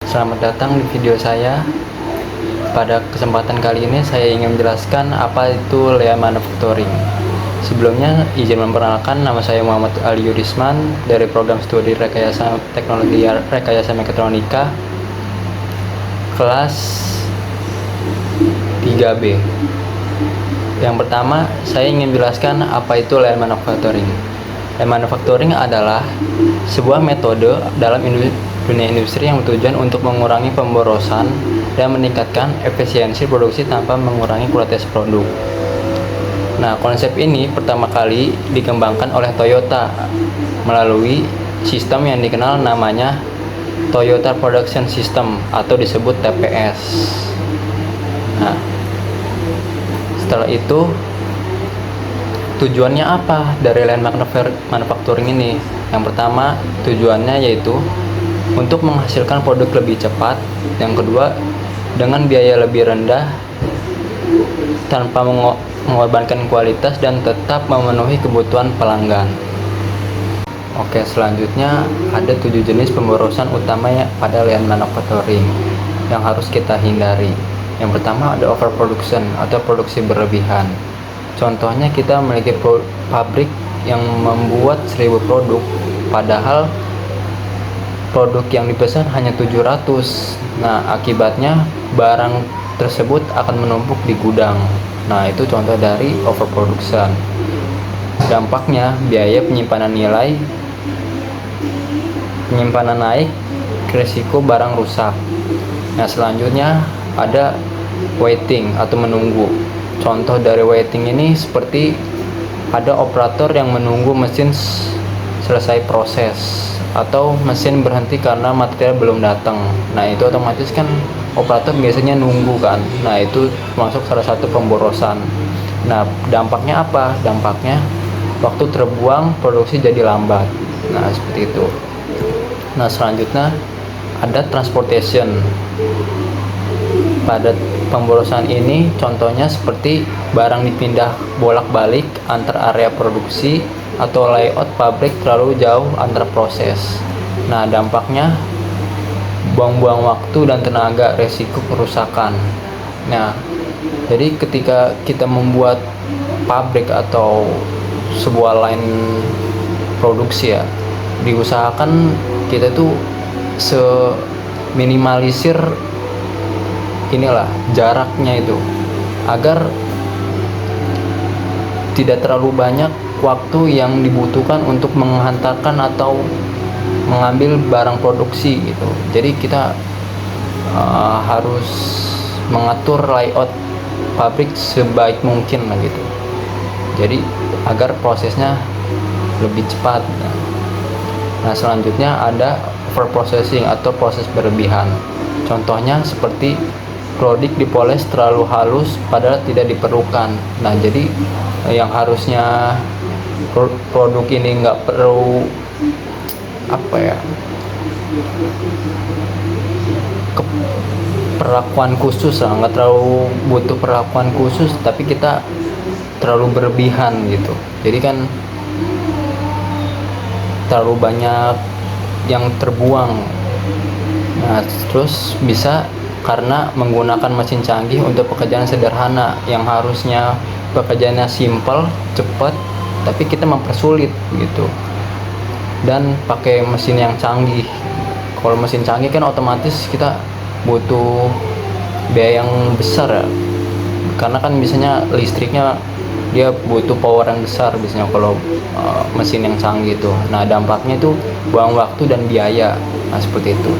Selamat datang di video saya. Pada kesempatan kali ini saya ingin menjelaskan apa itu layout manufacturing. Sebelumnya izin memperkenalkan, nama saya Muhammad Ali Yudisman dari program studi Rekayasa Teknologi Rekayasa Mekatronika kelas 3B. Yang pertama, saya ingin menjelaskan apa itu layout manufacturing. Layout manufacturing adalah sebuah metode dalam dunia industri yang bertujuan untuk mengurangi pemborosan dan meningkatkan efisiensi produksi tanpa mengurangi kualitas produk. Nah, konsep ini pertama kali dikembangkan oleh Toyota melalui sistem yang dikenal namanya Toyota Production System atau disebut TPS. Nah, setelah itu tujuannya apa dari line manufacturing ini? Yang pertama, tujuannya yaitu untuk menghasilkan produk lebih cepat. Yang kedua, dengan biaya lebih rendah tanpa mengorbankan kualitas dan tetap memenuhi kebutuhan pelanggan. Oke, selanjutnya ada 7 jenis pemborosan utamanya pada line manufacturing yang harus kita hindari. Yang pertama ada overproduction atau produksi berlebihan. Contohnya kita memiliki pabrik yang membuat 1000 produk, padahal produk yang dipesan hanya 700. Nah, akibatnya barang tersebut akan menumpuk di gudang. Nah, itu contoh dari overproduction. Dampaknya biaya penyimpanan naik, risiko barang rusak. Nah, selanjutnya ada waiting atau menunggu. Contoh dari waiting ini seperti ada operator yang menunggu mesin selesai proses atau mesin berhenti karena material belum datang. Nah, itu otomatis kan operator biasanya nunggu kan. Nah, itu masuk salah satu pemborosan. Nah, dampaknya apa? Dampaknya waktu terbuang, produksi jadi lambat. Nah, seperti itu. Nah, selanjutnya ada transportation. Pada pemborosan ini contohnya seperti barang dipindah bolak-balik antar area produksi atau layout pabrik terlalu jauh antar proses. Nah, dampaknya buang-buang waktu dan tenaga, resiko kerusakan. Nah, jadi ketika kita membuat pabrik atau sebuah line produksi ya, diusahakan kita tuh seminimalisir jaraknya itu agar tidak terlalu banyak waktu yang dibutuhkan untuk menghantarkan atau mengambil barang produksi gitu. Jadi kita harus mengatur layout pabrik sebaik mungkin lah gitu. Jadi agar prosesnya lebih cepat. Nah, selanjutnya ada overprocessing atau proses berlebihan. Contohnya seperti produk dipoles terlalu halus padahal tidak diperlukan. Nah, jadi yang harusnya produk ini nggak perlu perlakuan khusus lah, nggak terlalu butuh perlakuan khusus, tapi kita terlalu berlebihan gitu. Jadi kan terlalu banyak yang terbuang. Nah, terus bisa karena menggunakan mesin canggih untuk pekerjaan sederhana yang harusnya pekerjaannya simple, cepat, tapi kita mempersulit gitu. Dan pakai mesin yang canggih. Kalau mesin canggih kan otomatis kita butuh biaya yang besar ya. Karena kan biasanya listriknya dia butuh power yang besar biasanya kalau mesin yang canggih itu. Nah, dampaknya itu buang waktu dan biaya. Nah, seperti itu.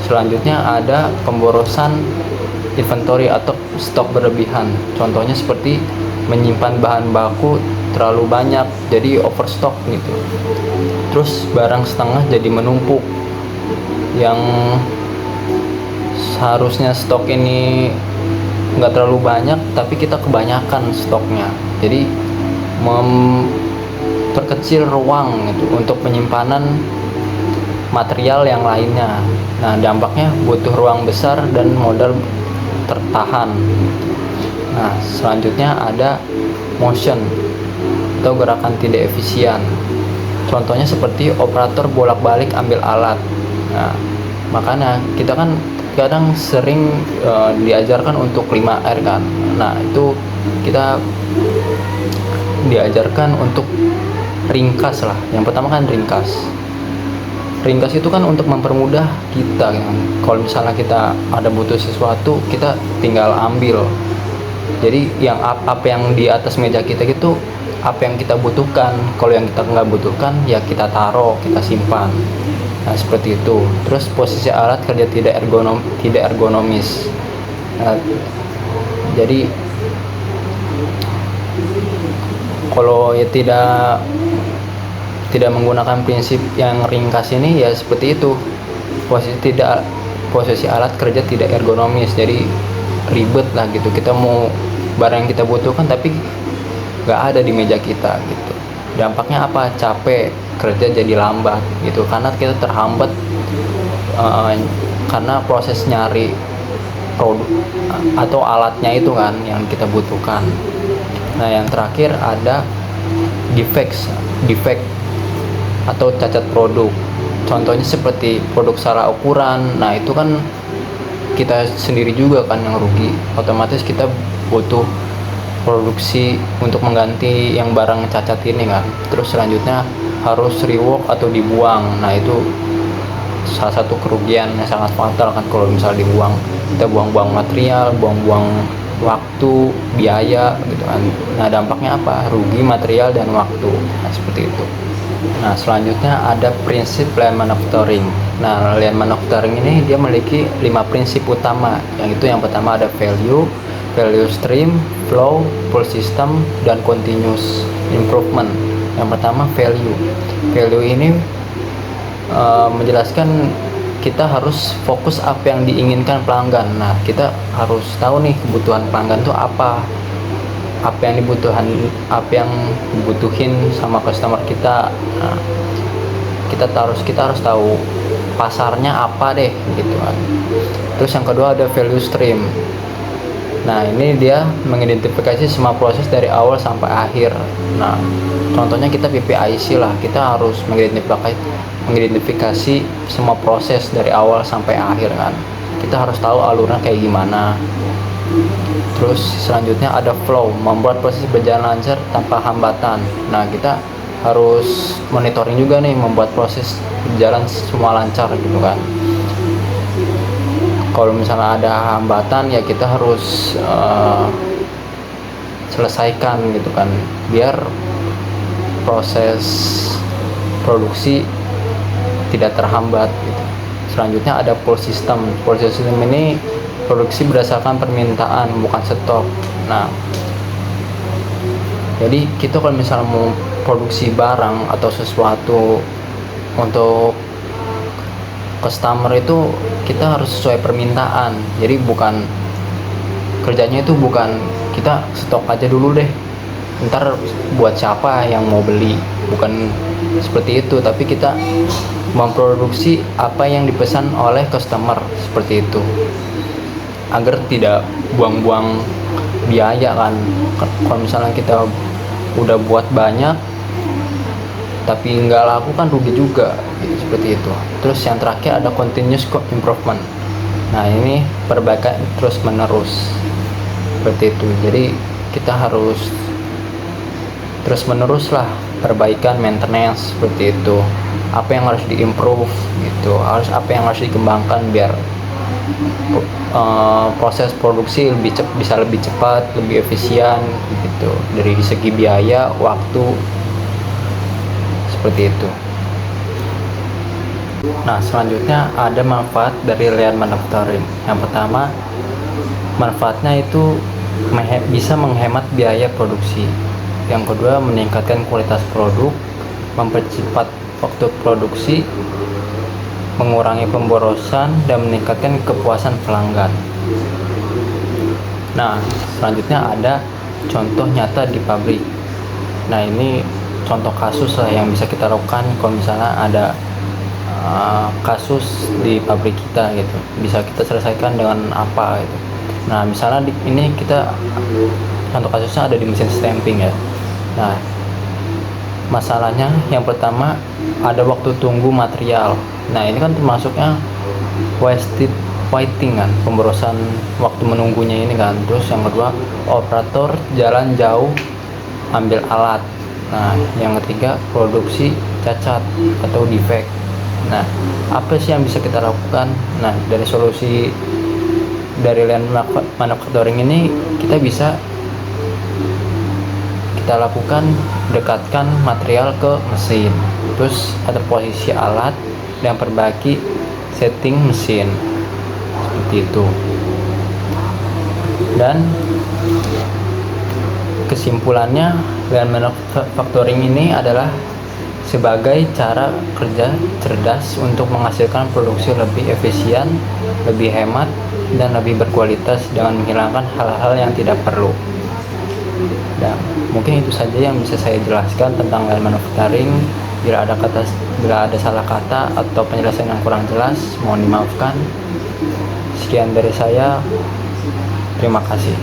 Selanjutnya ada pemborosan inventory atau stok berlebihan. Contohnya seperti menyimpan bahan baku terlalu banyak, jadi overstock gitu. Terus barang setengah jadi menumpuk. Yang seharusnya stok ini nggak terlalu banyak, tapi kita kebanyakan stoknya. Jadi memperkecil ruang gitu untuk penyimpanan material yang lainnya. Nah, dampaknya butuh ruang besar dan modal tertahan. Nah, selanjutnya ada motion atau gerakan tidak efisien. Contohnya seperti operator bolak-balik ambil alat. Nah, Makanya kita kan kadang sering diajarkan untuk 5R kan. Nah itu kita diajarkan untuk ringkas lah. Yang pertama kan ringkas. Ringkas itu kan untuk mempermudah kita kan. Kalau misalnya kita ada butuh sesuatu, kita tinggal ambil. Jadi yang apa yang di atas meja kita itu apa yang kita butuhkan. Kalau yang kita nggak butuhkan ya kita taruh, kita simpan. Nah seperti itu. Terus posisi alat kerja tidak ergonomis. Nah, jadi kalau ya tidak menggunakan prinsip yang ringkas ini ya seperti itu, posisi alat kerja tidak ergonomis, jadi ribet lah gitu, kita mau barang yang kita butuhkan tapi nggak ada di meja kita gitu. Dampaknya apa? Capek, kerja jadi lambat gitu karena kita terhambat karena proses nyari produk atau alatnya itu kan yang kita butuhkan. Nah yang terakhir ada defect atau cacat produk. Contohnya seperti produk salah ukuran. Nah itu kan kita sendiri juga kan yang rugi. Otomatis kita butuh produksi untuk mengganti yang barang cacat ini kan. Terus selanjutnya harus rework atau dibuang. Nah itu salah satu kerugian yang sangat fatal kan kalau misalnya dibuang. Kita buang-buang material, buang-buang waktu, biaya gitu kan. Nah dampaknya apa? Rugi material dan waktu. Nah seperti itu. Nah selanjutnya ada prinsip lean manufacturing. Nah lean manufacturing ini dia memiliki 5 prinsip utama. Yang pertama ada value stream, flow, full system, dan continuous improvement. Yang pertama value ini menjelaskan kita harus fokus apa yang diinginkan pelanggan. Nah kita harus tahu nih kebutuhan pelanggan itu apa yang dibutuhin sama customer kita. Nah, kita harus tahu pasarnya apa deh gitu kan. Terus yang kedua ada value stream. Nah ini dia mengidentifikasi semua proses dari awal sampai akhir. Nah contohnya kita PPIC lah, kita harus mengidentifikasi semua proses dari awal sampai akhir kan. Kita harus tahu alurnya kayak gimana. Terus selanjutnya ada flow, membuat proses berjalan lancar tanpa hambatan. Nah kita harus monitoring juga nih, membuat proses berjalan semua lancar gitu kan. Kalau misalnya ada hambatan ya kita harus selesaikan gitu kan, biar proses produksi tidak terhambat gitu. Selanjutnya ada pull system ini produksi berdasarkan permintaan bukan stok. Nah jadi kita kalau misalnya mau produksi barang atau sesuatu untuk customer itu kita harus sesuai permintaan. Jadi kerjanya itu bukan kita stok aja dulu deh, ntar buat siapa yang mau beli, bukan seperti itu, tapi kita memproduksi apa yang dipesan oleh customer seperti itu, agar tidak buang-buang biaya kan. Kalau misalnya kita udah buat banyak tapi nggak laku kan rugi juga gitu, seperti itu. Terus yang terakhir ada continuous improvement. Nah ini perbaikan terus menerus seperti itu. Jadi kita harus terus menerus lah perbaikan, maintenance seperti itu. Apa yang harus diimprove gitu, apa yang harus dikembangkan biar proses produksi bisa lebih cepat, lebih efisien gitu, dari segi biaya, waktu seperti itu. Nah selanjutnya ada manfaat dari lean manufacturing. Yang pertama, manfaatnya itu bisa menghemat biaya produksi. Yang kedua, meningkatkan kualitas produk, mempercepat waktu produksi, mengurangi pemborosan, dan meningkatkan kepuasan pelanggan. Nah selanjutnya ada contoh nyata di pabrik. Nah ini contoh kasus lah yang bisa kita lakukan kalau misalnya ada kasus di pabrik kita gitu, bisa kita selesaikan dengan apa gitu. Nah misalnya ini kita contoh kasusnya ada di mesin stamping ya. Nah masalahnya yang pertama ada waktu tunggu material. Nah ini kan termasuknya wasted waiting kan, pemborosan waktu menunggunya ini kan. Terus yang kedua, operator jalan jauh ambil alat. Nah, yang ketiga, produksi cacat atau defect. Nah, apa sih yang bisa kita lakukan? Nah, dari solusi dari lean manufacturing ini kita bisa kita lakukan dekatkan material ke mesin, terus ada posisi alat dan perbaiki setting mesin seperti itu. Dan kesimpulannya, lean manufacturing ini adalah sebagai cara kerja cerdas untuk menghasilkan produksi lebih efisien, lebih hemat, dan lebih berkualitas dengan menghilangkan hal-hal yang tidak perlu. Dan mungkin itu saja yang bisa saya jelaskan tentang lean manufacturing. Bila ada salah kata atau penjelasan yang kurang jelas, mohon dimaafkan. Sekian dari saya. Terima kasih.